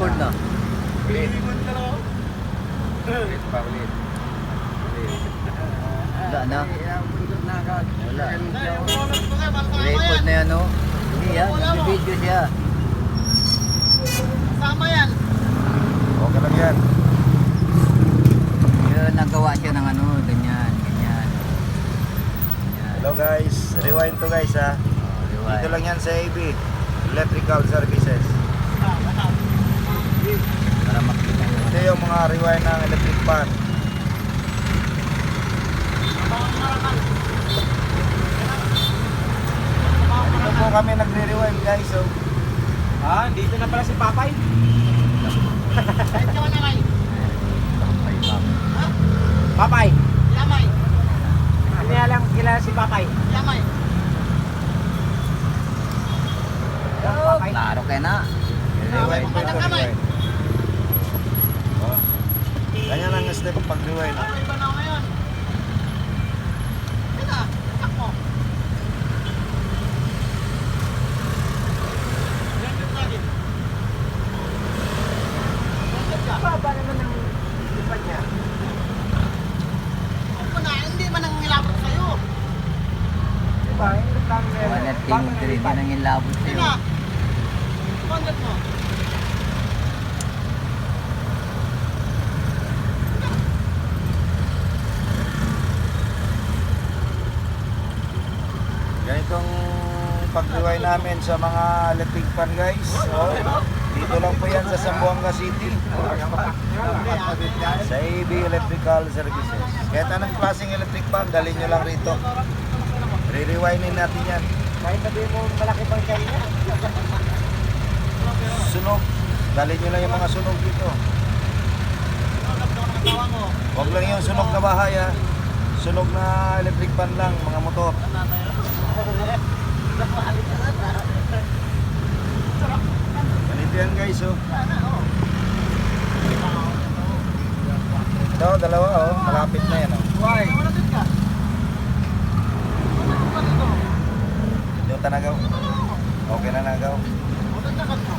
record na. Ulit. Ulit pa, ulit. Wala na. Wala. Wala. Record na yan, no? Hindi yan. Nag-video siya. Sama yan. Okay lang yan. Pero nagawa siya ng ano, ganyan, ganyan. Ganyan. Hello guys, rewind to guys ha. Oh, rewind. Dito lang yan sa AB, Electrical Services. Para makita nyo. Ito yung mga rewind ng electric fan. Dito po kami nagre-rewind guys. So, Dito na pala si Papay. Kahit ka na may. Ay, ma'am. Papay. Lamay. Ano nga lang kilala si Papay? Lamay. Papay. Klaro kayo na. rewind po ito, Madang kamay. rewind. Oh. Ganyan ang step pag rewind. Ano iba na ako ngayon? Ito, itak mo. Blended lagi. Blended ka. Baba naman ang lipad niya. Ako na, hindi man ang nilabot sa'yo. Diba? Yung reklamo na Wala yun. ting hindi nang ilabot Hindi sa'yo. na. Blended mo. Ganitong pag-rewind namin sa mga electric fan guys. So, dito lang po yan sa Zamboanga City. Sa AB Electrical Services. Kahit anong klaseng electric fan, dalhin nyo lang rito. Re-rewindin natin yan. Kahit sabihin mo malaki pang kayo niya. Sunog. Dalhin nyo lang yung mga sunog dito. Tawa mo. Huwag lang yung sunog na bahay ha. Sunog na electric fan lang, mga motor. Ganito yan guys oh. Ito, dalawa oh. Malapit na yan oh. Why? Blended ka. Blended ka dito. Yung tanagaw. Okay na nagaw. Blended ka.